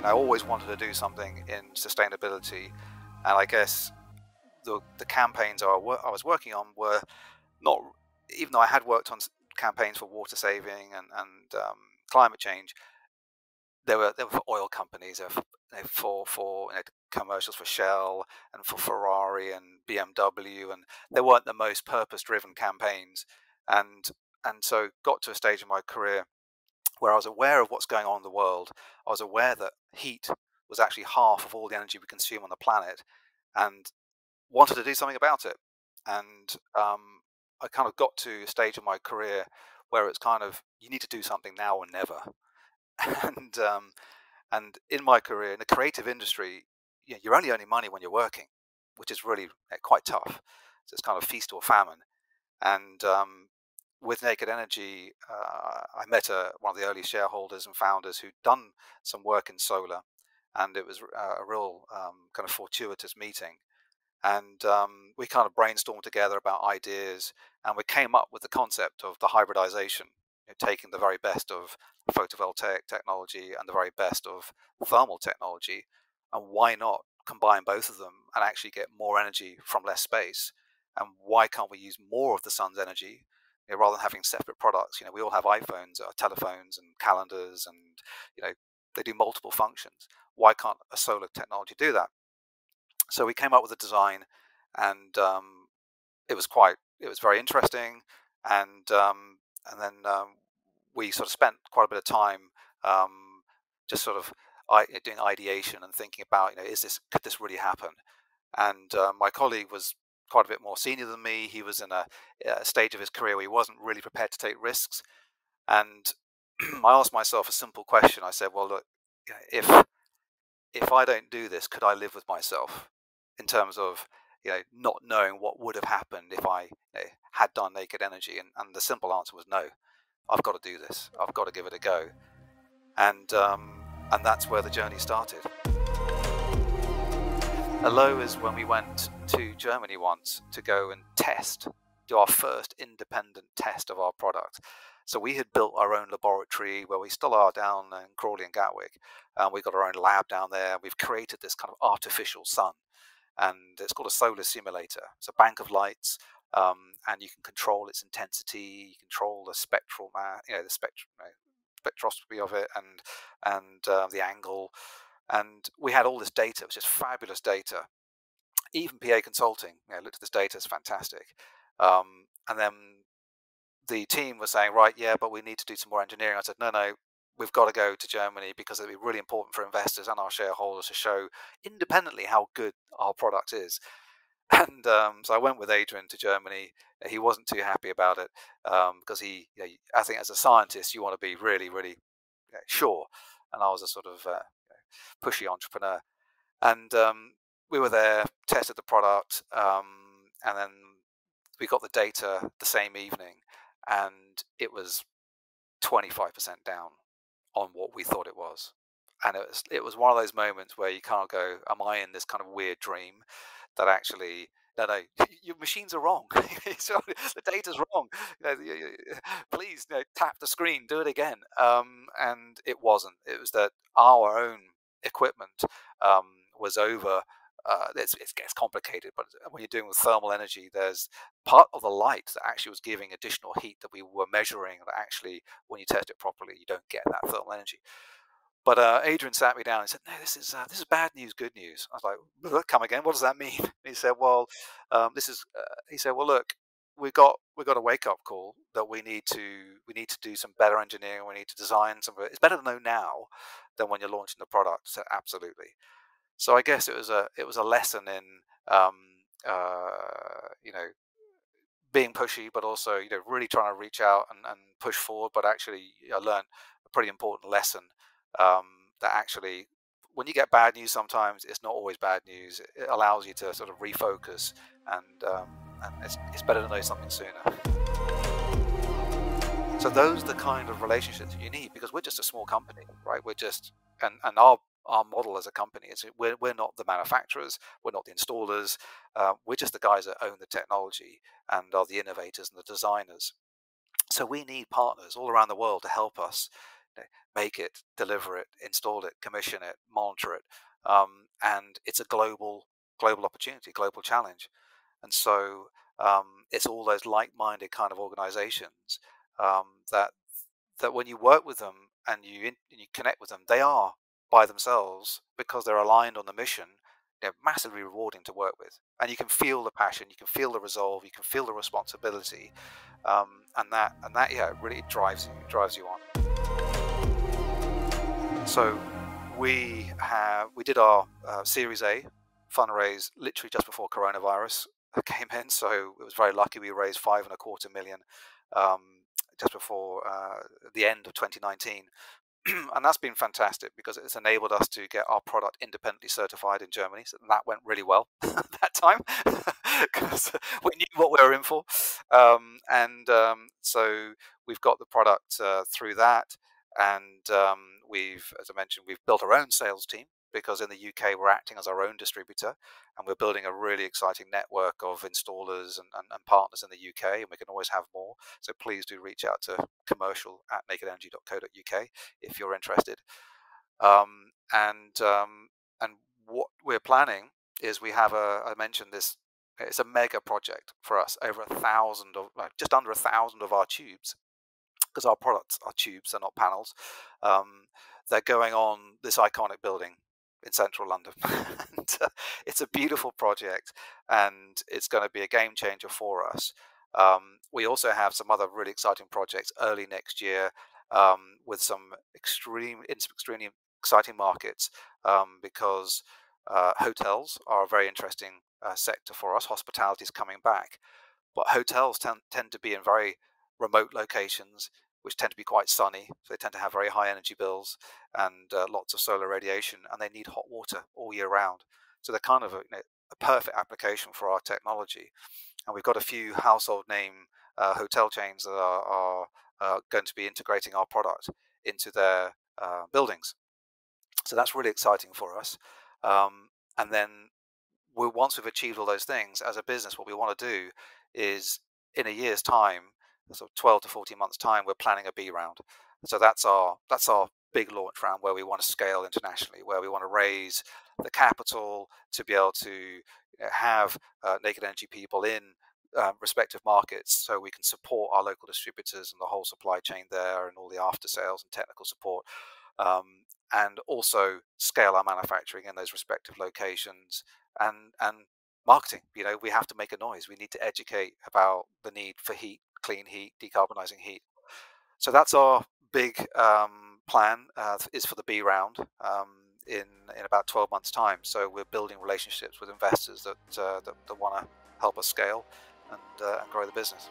mean, I always wanted to do something in sustainability, and I guess the campaigns I was working on were not, even though I had worked on campaigns for water saving and climate change, they were for oil companies, for commercials for Shell and for Ferrari and BMW, and they weren't the most purpose-driven campaigns. And so got to a stage in my career where I was aware of what's going on in the world. I was aware that heat was actually half of all the energy we consume on the planet, and wanted to do something about it. And I kind of got to a stage in my career where it's kind of, you need to do something now or never. And in my career in the creative industry, you're only earning money when you're working, which is really quite tough. So it's kind of feast or famine. And with Naked Energy, I met one of the early shareholders and founders who'd done some work in solar, and it was a real kind of fortuitous meeting. And we kind of brainstormed together about ideas, and we came up with the concept of the hybridization, taking the very best of photovoltaic technology and the very best of thermal technology, and why not combine both of them and actually get more energy from less space? And why can't we use more of the sun's energy, rather than having separate products? We all have iPhones, telephones, and calendars, and they do multiple functions. Why can't a solar technology do that? So we came up with a design, and it was very interesting, and then we sort of spent quite a bit of time just sort of doing ideation and thinking about, could this really happen? And my colleague was quite a bit more senior than me. He was in a stage of his career where he wasn't really prepared to take risks, and I asked myself a simple question. I said, well, look, if I don't do this, could I live with myself, in terms of not knowing what would have happened if I had done Naked Energy? And the simple answer was no. I've got to do this. I've got to give it a go. And that's where the journey started. A low is when we went to Germany once to go and do our first independent test of our product. So we had built our own laboratory, where we still are down in Crawley and Gatwick. We've got our own lab down there. We've created this kind of artificial sun, and it's called a solar simulator. It's a bank of lights, and you can control its intensity. You control the spectral, spectroscopy of it, and the angle. And we had all this data. It was just fabulous data. Even PA Consulting looked at this data. It's fantastic. And then the team was saying, right, yeah, but we need to do some more engineering. I said, no, we've got to go to Germany, because it'd be really important for investors and our shareholders to show independently how good our product is. And so I went with Adrian to Germany. He wasn't too happy about it, because I think as a scientist, you want to be really, really sure. And I was a sort of pushy entrepreneur. And we were there, tested the product, and then we got the data the same evening, and it was 25% down on what we thought it was. And it was one of those moments where you can't go, am I in this kind of weird dream that actually, no, your machines are wrong. The data's wrong. Please tap the screen, do it again. And it wasn't. It was that our own equipment was over. It gets complicated, but when you're doing with thermal energy, there's part of the light that actually was giving additional heat that we were measuring, that actually, when you test it properly, you don't get that thermal energy. But Adrian sat me down and said, no, this is bad news, good news. I was like, come again, what does that mean? And he said, well, look, we got a wake-up call that we need to do some better engineering. We need to design some. It's better to know now than when you're launching the product. So absolutely. So I guess it was a lesson in being pushy, but also really trying to reach out and push forward. But actually, I learned a pretty important lesson, that actually, when you get bad news, sometimes it's not always bad news. It allows you to sort of refocus, and it's better to know something sooner. So those are the kind of relationships you need, because we're just a small company, right? We're just, and our model as a company is we're not the manufacturers, we're not the installers, we're just the guys that own the technology and are the innovators and the designers. So we need partners all around the world to help us make it, deliver it, install it, commission it, monitor it, and it's a global opportunity, global challenge. And so it's all those like-minded kind of organizations that when you work with them and you connect with them, they are by themselves, because they're aligned on the mission. They're massively rewarding to work with, and you can feel the passion, you can feel the resolve, you can feel the responsibility, and that yeah, it really drives you on. So we did our Series A fundraise literally just before coronavirus came in. So it was very lucky. We raised 5.25 million um, just before the end of 2019. And that's been fantastic because it's enabled us to get our product independently certified in Germany. So that went really well that time, because we knew what we were in for. So we've got the product through that. And as I mentioned, we've built our own sales team, because in the UK we're acting as our own distributor, and we're building a really exciting network of installers and partners in the UK, and we can always have more. So please do reach out to commercial@nakedenergy.co.uk if you're interested. And what we're planning is, we have I mentioned this, it's a mega project for us, over 1,000 of just under 1,000 of our tubes, because our products are tubes, they're not panels. They're going on this iconic building in central London. And, it's a beautiful project, and it's going to be a game changer for us. We also have some other really exciting projects early next year, with some extremely exciting markets, because hotels are a very interesting sector for us. Hospitality is coming back, but hotels tend to be in very remote locations, which tend to be quite sunny. So they tend to have very high energy bills and lots of solar radiation, and they need hot water all year round. So they're kind of a perfect application for our technology. And we've got a few household name hotel chains that are going to be integrating our product into their buildings. So that's really exciting for us. And then once we've achieved all those things as a business, what we want to do is, in a year's time, sort of 12 to 14 months time, we're planning a B round. So that's our big launch round, where we want to scale internationally, where we want to raise the capital to be able to have Naked Energy people in respective markets, so we can support our local distributors and the whole supply chain there, and all the after sales and technical support, and also scale our manufacturing in those respective locations, and marketing. We have to make a noise. We need to educate about the need for heat, clean heat, decarbonizing heat. So that's our big plan, is for the B round in about 12 months time. So we're building relationships with investors that want to help us scale and grow the business.